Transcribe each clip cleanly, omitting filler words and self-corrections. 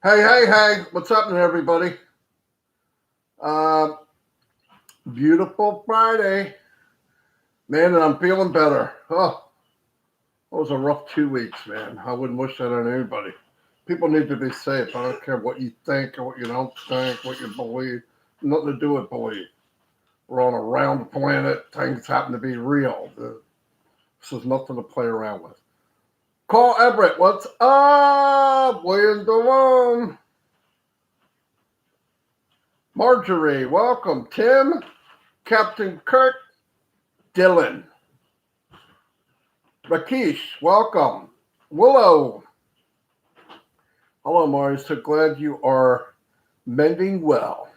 Hey, what's happening, everybody? Uh, Beautiful Friday. Man, and I'm feeling better. Oh, it was a rough 2 weeks, man. I wouldn't wish that on anybody. People need to be safe. I don't care what you think or what you don't think, what you believe. Nothing to do with belief. We're on a round planet. Things happen to be real. This is nothing to play around with. Carl Everett, what's up? William Delone. Marjorie, welcome. Tim, Captain Kirk, Dylan. Rakesh, welcome. Willow. Hello, Marty. So glad you are mending well.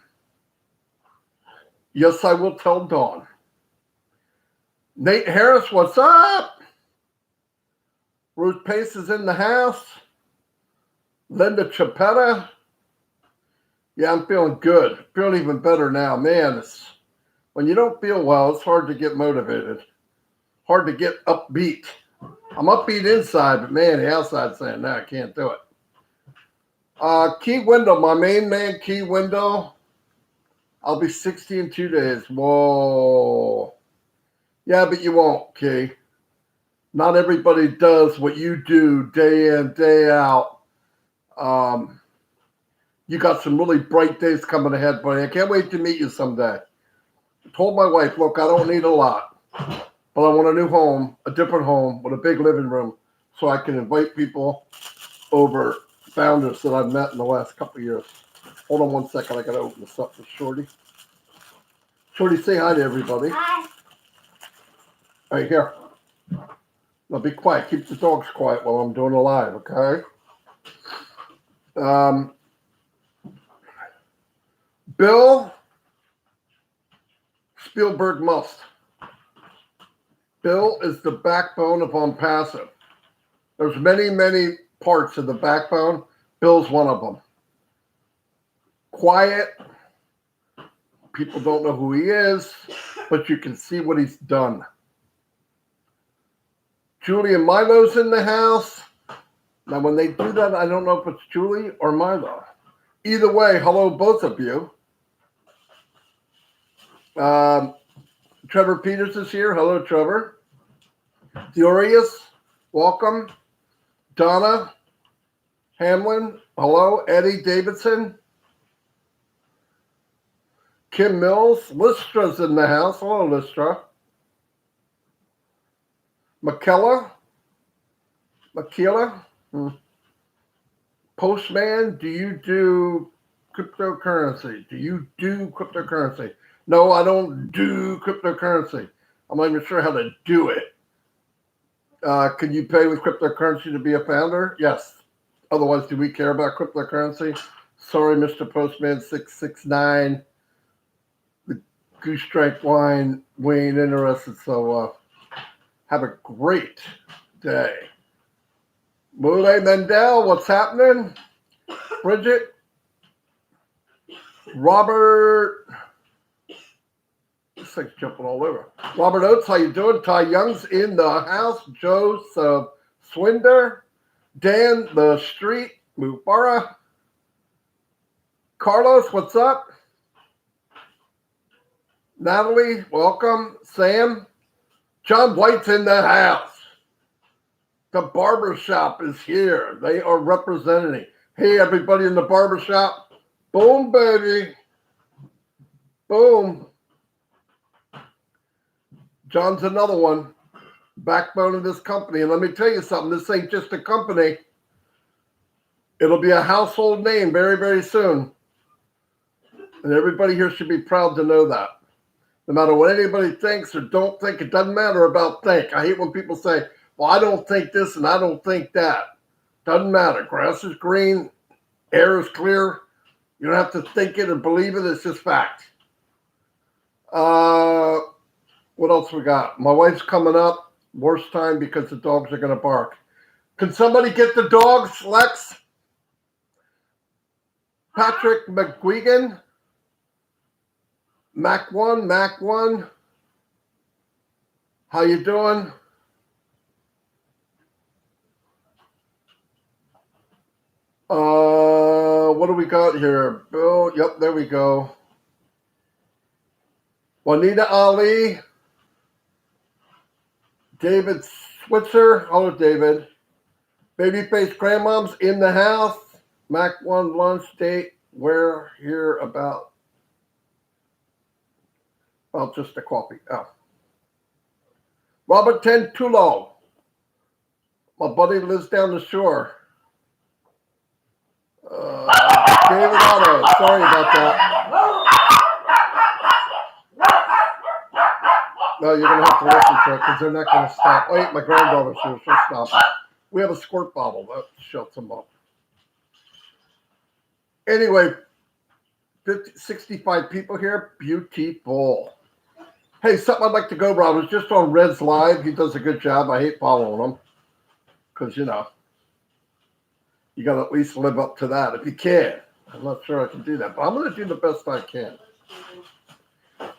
Yes, I will tell Dawn. Nate Harris, what's up? Ruth Pace is in the house. Linda Chapetta. Yeah, I'm feeling good. Feeling even better now. Man, when you don't feel well, it's hard to get motivated. Hard to get upbeat. I'm upbeat inside, but man, the outside's saying, no, I can't do it. Key Window, my main man, Key Window. I'll be 60 in 2 days. Whoa. Yeah, but you won't, Key. Not everybody does what you do day in, day out. You got some really bright days coming ahead, buddy. I can't wait to meet you someday. I told my wife, look, I don't need a lot, but I want a new home, a different home with a big living room so I can invite people over, founders that I've met in the last couple of years. Hold on one second. I got to open this up for Shorty. Shorty, say hi to everybody. Hi. Right here. Now be quiet. Keep the dogs quiet while I'm doing a live, okay? Bill Spielberg must. Bill is the backbone of OnPassive. There's many parts of the backbone. Bill's one of them. Quiet. People don't know who he is, but you can see what he's done. Julie and Milo's in the house. Now, when they do that, I don't know if it's Julie or Milo. Either way, hello, both of you. Trevor Peters is here. Hello, Trevor. Durius, welcome. Donna Hamlin, hello. Eddie Davidson. Kim Mills. Listra's in the house. Hello, Listra. Michaela. Postman, do you do cryptocurrency? No, I don't do cryptocurrency. I'm not even sure how to do it. Can you pay with cryptocurrency to be a founder? Yes. Otherwise, do we care about cryptocurrency? Sorry, Mr. Postman 669. The Goose Strike wine, we ain't interested, so have a great day. Mule Mendel, what's happening? Bridget, Robert, this thing's jumping all over. Robert Oates, how you doing? Ty Young's in the house. Joseph Swinder, Dan the Street, Mubara, Carlos, what's up? Natalie, welcome. Sam, John White's in the house. The barbershop is here. They are representing. Hey, everybody in the barbershop. Boom, baby. Boom. John's another one. Backbone of this company. And let me tell you something. This ain't just a company. It'll be a household name very soon. And everybody here should be proud to know that. No matter what anybody thinks or don't think, it doesn't matter about think. I hate when people say, well, I don't think this and I don't think that. Doesn't matter. Grass is green. Air is clear. You don't have to think it or believe it. It's just fact. What else we got? My wife's coming up. Worst time because the dogs are going to bark. Can somebody get the dogs, Lex? Patrick McGuigan. Mac 1. How you doing? what do we got here? Bill, yep, there we go. Juanita Ali. David Switzer. Hello, David. Babyface Grandmom's in the house. Mac 1 lunch date. We're here about just a coffee. Oh. Robert Tentulo. My buddy lives down the shore. David Otto. Sorry about that. No, you're going to have to listen to it because they're not going to stop. Wait, my granddaughter's here. She'll stop. We have a squirt bottle. That shuts them up. Anyway, 65 people here. Beautiful. Hey, something I'd like to go over. I was just on Red's Live. He does a good job. I hate following him because, you know, you got to at least live up to that if you can. I'm not sure I can do that, but I'm going to do the best I can.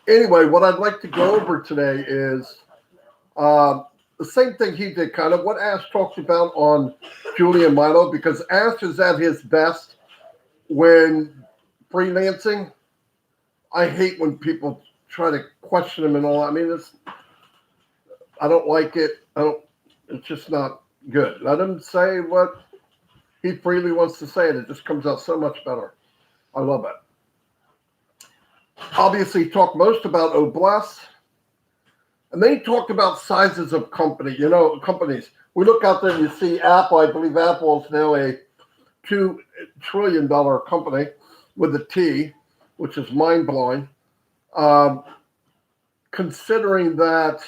Anyway, what I'd like to go over today is the same thing he did, kind of what Ash talked about on Julian Milo, because Ash is at his best when freelancing. I hate when people try to question him and all. I mean, I don't like it. It's just not good. Let him say what he freely wants to say, and it just comes out so much better. I love it. Obviously, he talked most about Oblast, and then he talked about sizes of companies. We look out there and you see Apple. I believe Apple is now a $2 trillion company with a T, which is mind-blowing. Considering that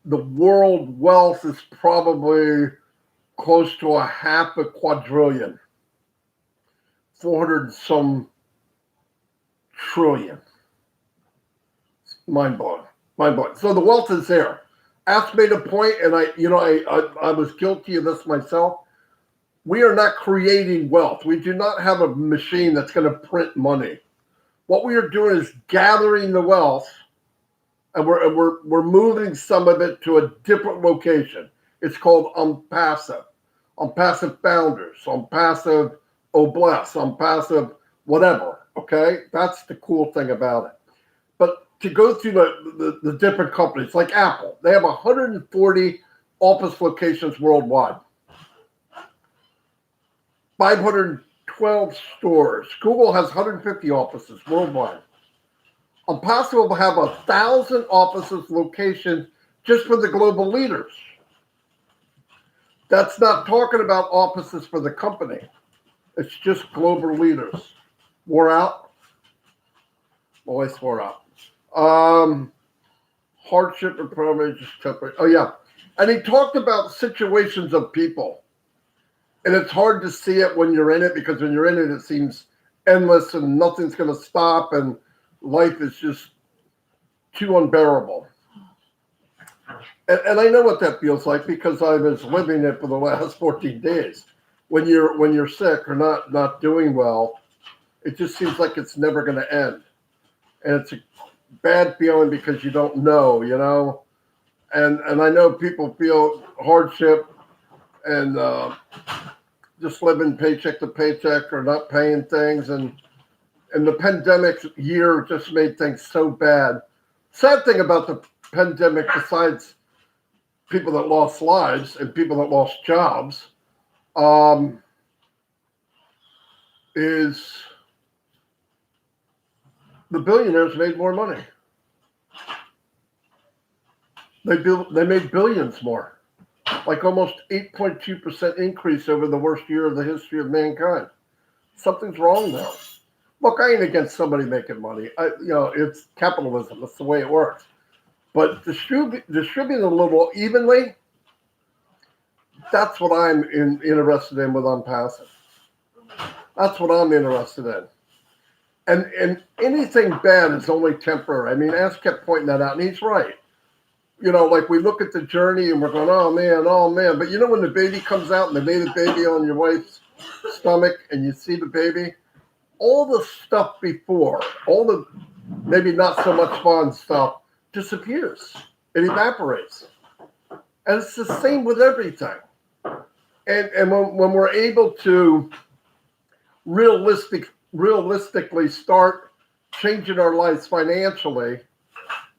the world wealth is probably close to a half a quadrillion, 400 and some trillion. Mind-blowing. So the wealth is there. Ash made a point, and I was guilty of this myself. We are not creating wealth. We do not have a machine that's going to print money. What we are doing is gathering the wealth, and we're moving some of it to a different location. It's called OnPassive. OnPassive Founders, OnPassive Oblast, OnPassive whatever. Okay, that's the cool thing about it. But to go through the different companies, like Apple, they have 140 office locations worldwide. 512 stores. Google has 150 offices worldwide. OnPassive will have 1,000 offices locations just for the global leaders. That's not talking about offices for the company. It's just global leaders. Wore out? Voice wore out. Hardship and probably just temporary. Oh, yeah. And he talked about situations of people. And it's hard to see it when you're in it, because when you're in it, it seems endless and nothing's going to stop and life is just too unbearable. And I know what that feels like because I was living it for the last 14 days. When you're sick or not doing well, it just seems like it's never going to end. And it's a bad feeling because you don't know, And I know people feel hardship and just living paycheck to paycheck or not paying things. And the pandemic year just made things so bad. Sad thing about the pandemic, besides people that lost lives and people that lost jobs, is the billionaires made more money. They made billions more, like almost 8.2% increase over the worst year of the history of mankind. Something's wrong there. Look, I ain't against somebody making money. It's capitalism. That's the way it works. But distributing a little evenly, that's what I'm interested in with OnPassive. That's what I'm interested in. And anything bad is only temporary. I mean, Ash kept pointing that out, and he's right. Like we look at the journey and we're going, oh man. But when the baby comes out and they made a baby on your wife's stomach and you see the baby, all the stuff before, all the maybe not so much fun stuff disappears. It evaporates. And it's the same with everything. And when we're able to realistically start changing our lives financially,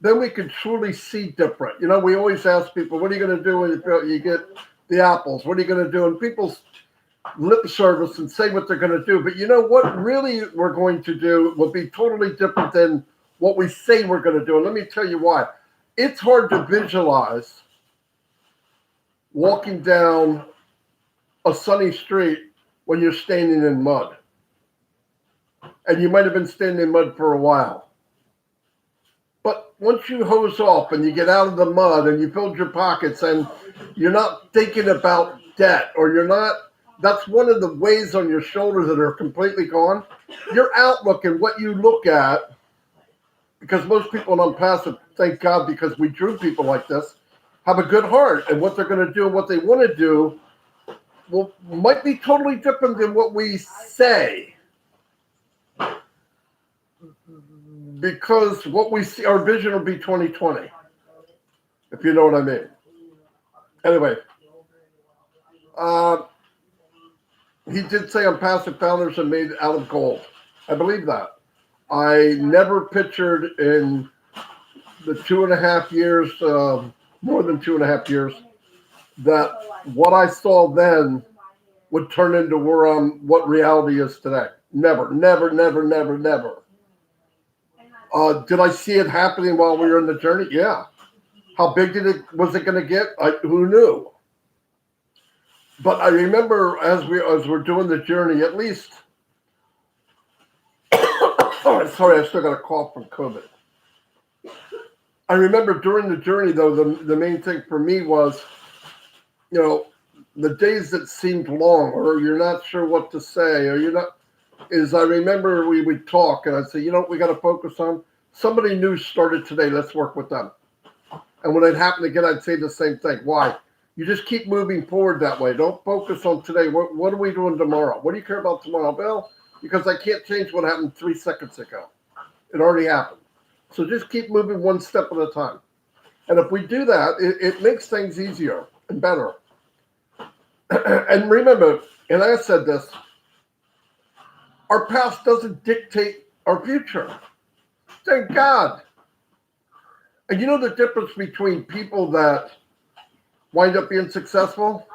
then we can truly see different. You know, we always ask people, what are you going to do when you get the apples? What are you going to do? And people's lip service and say what they're going to do. But you know what really we're going to do will be totally different than what we say we're going to do. And let me tell you why. It's hard to visualize walking down a sunny street when you're standing in mud. And you might have been standing in mud for a while. But once you hose off and you get out of the mud and you filled your pockets and you're not thinking about debt, or you're not, that's one of the weights on your shoulders that are completely gone. Your outlook and what you look at, because most people on OnPassive, thank God, because we drew people like this, have a good heart, and what they're going to do and what they want to do might be totally different than what we say. Because what we see, our vision will be 2020, if you know what I mean. Anyway, he did say OnPassive founders are made out of gold. I believe that. I never pictured in the 2.5 years, more than 2.5 years, that what I saw then would turn into what reality is today. Never, never, never, never, never. Did I see it happening while we were in the journey? Yeah. How big was it going to get? Who knew? But I remember as we're doing the journey, at least. Sorry, I still got a cough from COVID. I remember during the journey, though, the main thing for me was, you know, the days that seemed long, or you're not sure what to say, or I remember we would talk, and I'd say, you know what we got to focus on? Somebody new started today. Let's work with them. And when it happened again, I'd say the same thing. Why? You just keep moving forward that way. Don't focus on today. What are we doing tomorrow? What do you care about tomorrow, Bill? Because I can't change what happened 3 seconds ago. It already happened. So just keep moving one step at a time. And if we do that, it makes things easier and better. And remember, and I said this, our past doesn't dictate our future. Thank God. And you know the difference between people that wind up being successful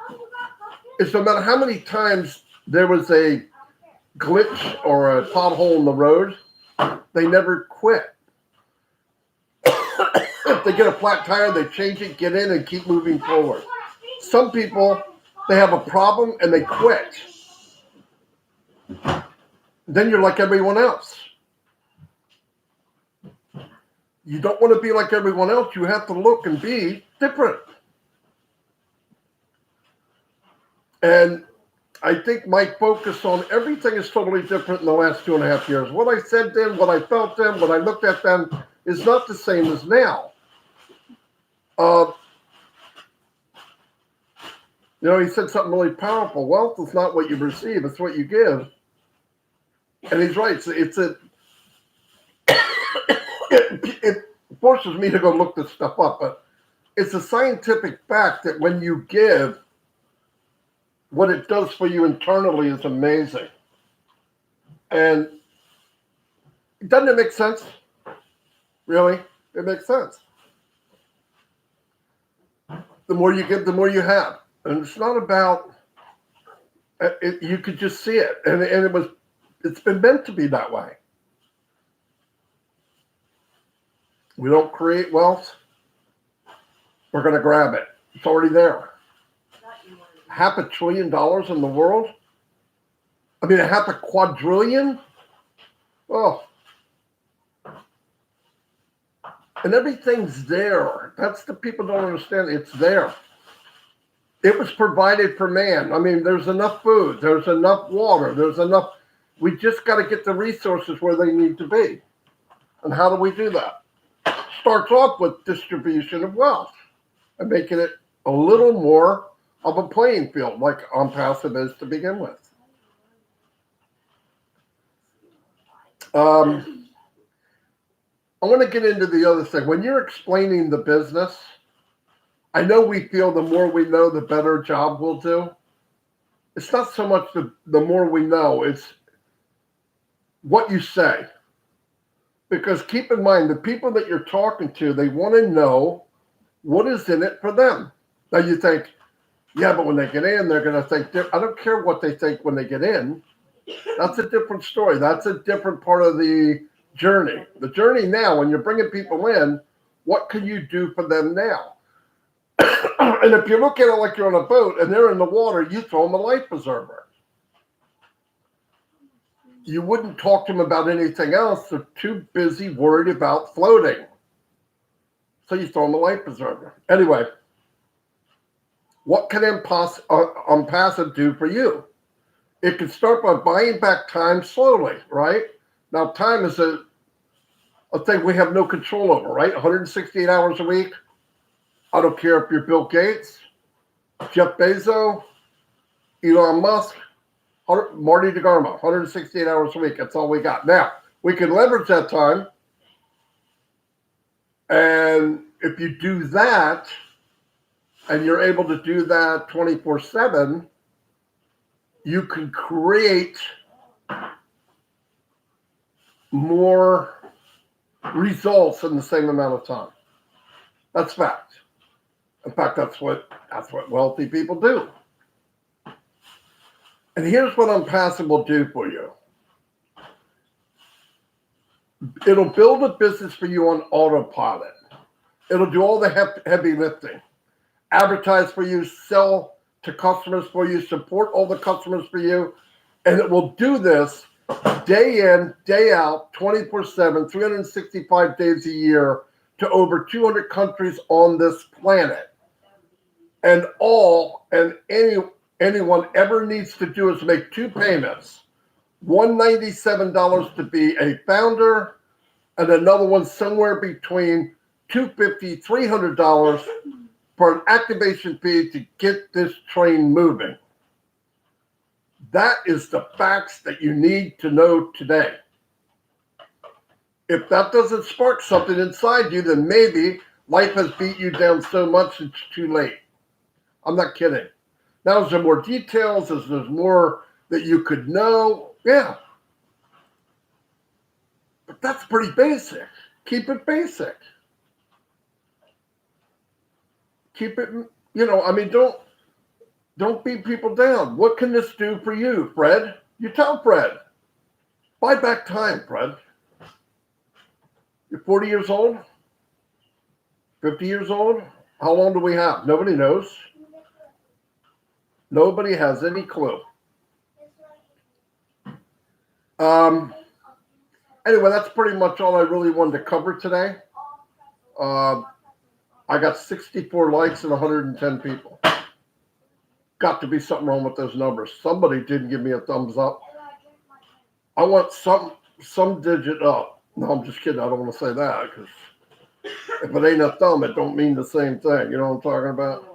is no matter how many times there was a glitch or a pothole in the road, they never quit. If they get a flat tire, they change it, get in, and keep moving forward. Some people, they have a problem and they quit. Then you're like everyone else. You don't want to be like everyone else. You have to look and be different. And I think my focus on everything is totally different in the last 2.5 years. What I said then, what I felt then, what I looked at then is not the same as now. You know, he said something really powerful. Wealth is not what you receive, it's what you give. And he's right. It forces me to go look this stuff up, but it's a scientific fact that when you give, what it does for you internally is amazing. And doesn't it make sense? Really? It makes sense. The more you give, the more you have. And it's not about, you could just see it. And it's been meant to be that way. We don't create wealth. We're going to grab it. It's already there. $500 billion in the world? I mean, $500 quadrillion? Oh. And everything's there. That's the people don't understand. It's there. It was provided for man. I mean, there's enough food. There's enough water. There's enough. We just got to get the resources where they need to be. And how do we do that? Starts off with distribution of wealth and making it a little more of a playing field, like OnPassive is to begin with. I want to get into the other thing. When you're explaining the business, I know we feel the more we know, the better job we'll do. It's not so much the more we know, it's what you say. Because keep in mind, the people that you're talking to, they want to know what is in it for them. Now you think, yeah, but when they get in, they're going to think, I don't care what they think when they get in. That's a different story. That's a different part of the journey. The journey now, when you're bringing people in, what can you do for them now? And if you look at it like you're on a boat and they're in the water, you throw them a life preserver. You wouldn't talk to them about anything else. They're too busy worried about floating. So you throw them a life preserver. Anyway, what can OnPassive do for you? It can start by buying back time slowly, right? Now, time is a thing we have no control over, right? 168 hours a week. I don't care if you're Bill Gates, Jeff Bezos, Elon Musk, Marty DeGarmo, 168 hours a week. That's all we got. Now, we can leverage that time. And if you do that, and you're able to do that 24/7, you can create more results in the same amount of time. That's fact. In fact, that's what wealthy people do. And here's what OnPassive will do for you. It'll build a business for you on autopilot. It'll do all the heavy lifting. Advertise for you, sell to customers for you, support all the customers for you. And it will do this day in, day out, 24/7, 365 days a year to over 200 countries on this planet. And anyone ever needs to do is make two payments. One $97 to be a founder, and another one somewhere between $250, $300 for an activation fee to get this train moving. That is the facts that you need to know today. If that doesn't spark something inside you, then maybe life has beat you down so much it's too late. I'm not kidding. Now, is there more details? Is there more that you could know? Yeah. But that's pretty basic. Keep it basic. Keep it, don't beat people down. What can this do for you, Fred? You tell Fred. Buy back time, Fred. You're 40 years old? 50 years old? How long do we have? Nobody knows. Nobody has any clue. Anyway, that's pretty much all I really wanted to cover today. I got 64 likes and 110 people. Got to be something wrong with those numbers. Somebody didn't give me a thumbs up. I want some digit up. No, I'm just kidding. I don't want to say that because if it ain't a thumb, it don't mean the same thing. You know what I'm talking about?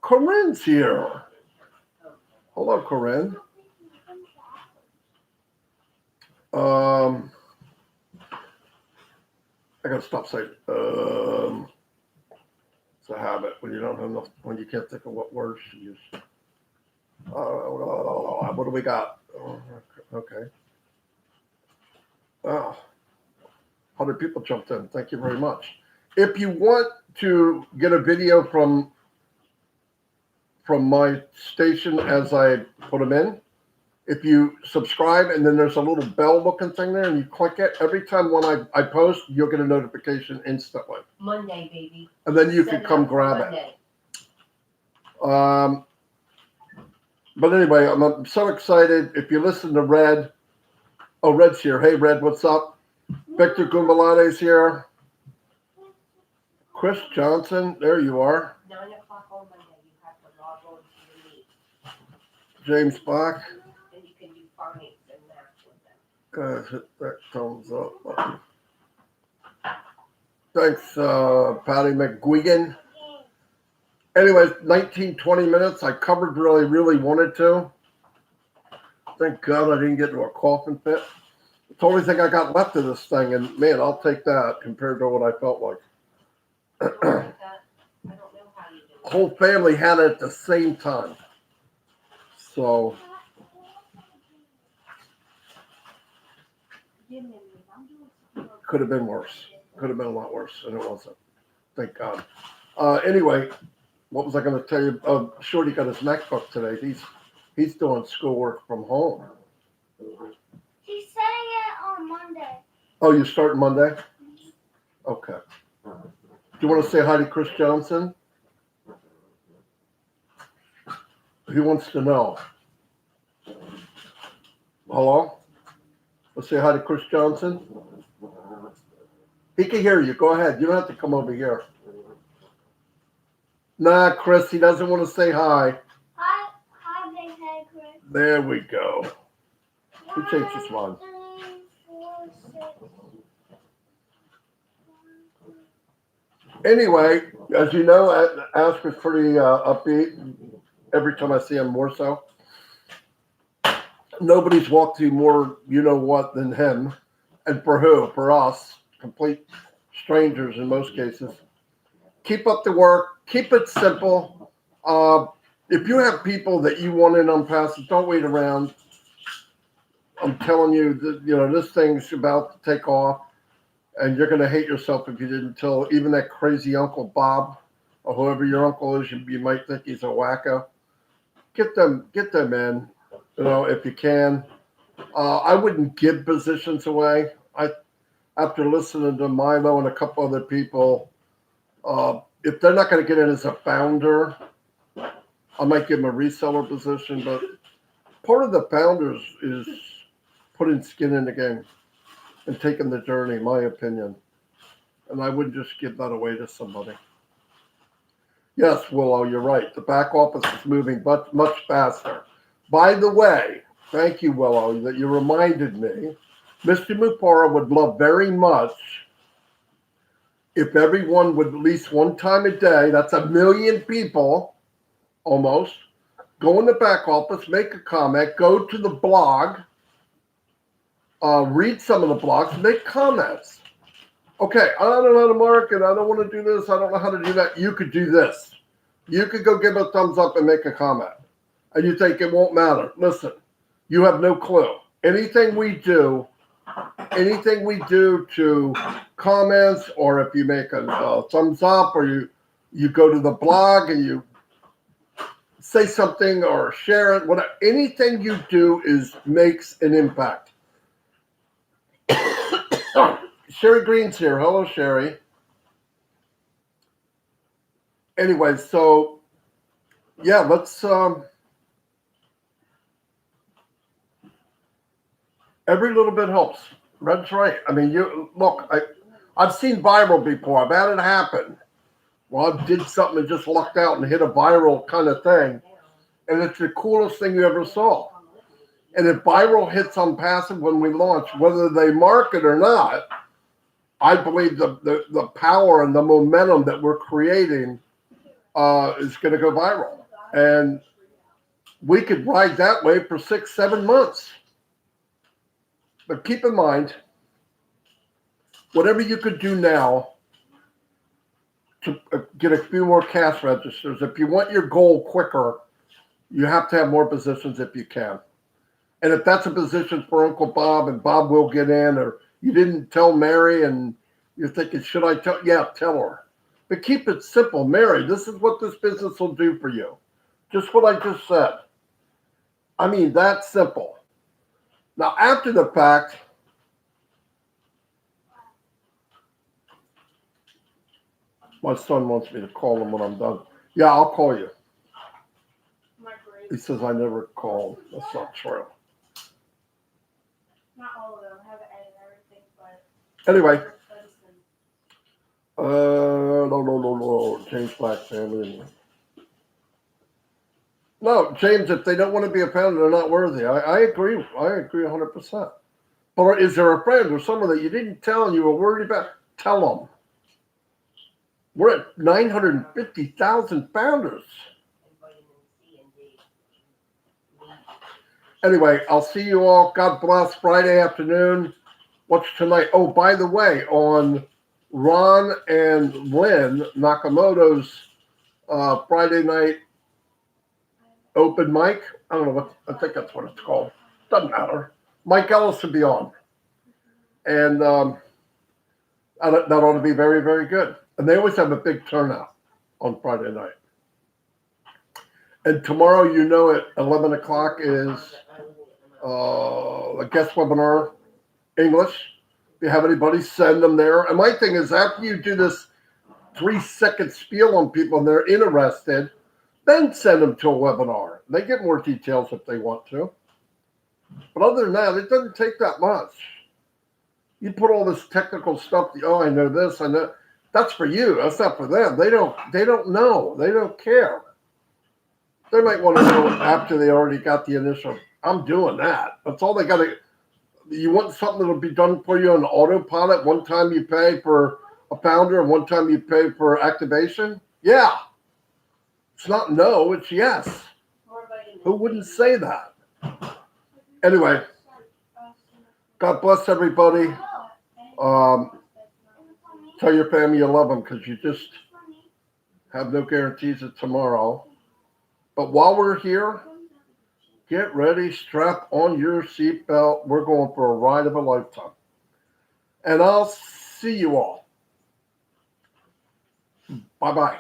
Corinne's here. Hello, Corinne. I gotta stop saying. It's a habit when you don't have enough, when you can't think of what words to use. What do we got? Okay. Oh, 100 people jumped in. Thank you very much. If you want to get a video from my station as I put them in, if you subscribe and then there's a little bell looking thing there and you click it, every time when I post, you'll get a notification instantly. Monday, baby. And then you can come grab it. But anyway, I'm so excited. If you listen to Red, Red's here. Hey, Red, what's up? Victor Gumbalade's here. Chris Johnson, there you are. 9 o'clock on Monday, you have to log on to the meet. James Bach. And you can do farming and math with them. Hit that thumbs up button. Thanks, Patty McGuigan. Anyways, 19, 20 minutes. I covered what I really wanted to. Thank God I didn't get into a coughing fit. It's the only thing I got left of this thing, and man, I'll take that compared to what I felt like. I don't know how you do it. Whole family had it at the same time. So, Could have been worse. Could have been a lot worse, and it wasn't. Thank God. Anyway, what was I going to tell you? Shorty got his MacBook today. He's doing schoolwork from home. He's setting it on Monday. Oh, you start Monday? Okay. Do you want to say hi to Chris Johnson? He wants to know. Hello? Let's say hi to Chris Johnson. He can hear you. Go ahead. You don't have to come over here. Nah, Chris, he doesn't want to say hi. Hi, big head, Chris. There we go. Who changed his mind? 3, 4, 6. Anyway, as you know, Ash was pretty upbeat. Every time I see him, more so. Nobody's walked through more, you know what, than him. And for who? For us, complete strangers in most cases. Keep up the work. Keep it simple. If you have people that you want in OnPassive, don't wait around. I'm telling you, this thing's about to take off, and you're going to hate yourself if you didn't tell even that crazy Uncle Bob or whoever your uncle is. You might think he's a wacko. Get them in, if you can. I wouldn't give positions away. After listening to Milo and a couple other people, if they're not going to get in as a founder, I might give them a reseller position. But part of the founders is putting skin in the game and taking the journey, my opinion. And I wouldn't just give that away to somebody. Yes, Willow, you're right. The back office is moving much faster. By the way, thank you, Willow, that you reminded me. Mr. Mupara would love very much if everyone would at least one time a day, that's 1 million people, almost, go in the back office, make a comment, go to the blog, read some of the blogs, make comments. Okay, I don't know how to market. I don't want to do this. I don't know how to do that. You could do this. You could go give a thumbs up and make a comment. And you think it won't matter. Listen, you have no clue. Anything we do to comments, or if you make a thumbs up, or you go to the blog and you say something or share it, whatever, anything you do makes an impact. Sherry Green's here. Hello, Sherry. Anyway, so yeah, let's every little bit helps. Red's right. I mean, I've seen viral before. I've had it happen. Well, I did something and just lucked out and hit a viral kind of thing, and it's the coolest thing you ever saw. And if viral hits OnPassive when we launch, whether they mark it or not, I believe the power and the momentum that we're creating is going to go viral. And we could ride that way for 6-7 months. But keep in mind, whatever you could do now to get a few more cash registers, if you want your goal quicker, you have to have more positions if you can. And if that's a position for Uncle Bob and Bob will get in, or you didn't tell Mary and you're thinking, should I tell? Yeah, tell her. But keep it simple. Mary, this is what this business will do for you. Just what I just said. I mean, that's simple. Now, after the fact, my son wants me to call him when I'm done. Yeah, I'll call you. He says I never call. That's not true. Not all of them. I haven't edited everything, but. Anyway. No. James Black family. No, James, if they don't want to be a founder, they're not worthy. I agree. I agree 100%. But is there a friend or someone that you didn't tell and you were worried about? Tell them. We're at 950,000 founders. Anyway, I'll see you all. God bless. Friday afternoon. What's tonight? Oh, by the way, on Ron and Lynn Nakamoto's Friday night open mic. I don't know I think that's what it's called. Doesn't matter. Mike Ellis will be on. And that ought to be very, very good. And they always have a big turnout on Friday night. And tomorrow, at 11 o'clock is a guest webinar, English. If you have anybody, send them there. And my thing is, after you do this 3-second spiel on people and they're interested, then send them to a webinar. They get more details if they want to. But other than that, it doesn't take that much. You put all this technical stuff, I know this, I know. That's for you. That's not for them. They don't know. They don't care. They might want to know after they already got the initial, I'm doing that. That's all they got to. You want something that'll be done for you on autopilot. One time you pay for a founder and one time you pay for activation. Yeah. It's not no, it's yes. Who wouldn't say that? Anyway, God bless everybody. Tell your family you love them because you just have no guarantees of tomorrow. But while we're here, get ready, strap on your seatbelt. We're going for a ride of a lifetime. And I'll see you all. Bye-bye.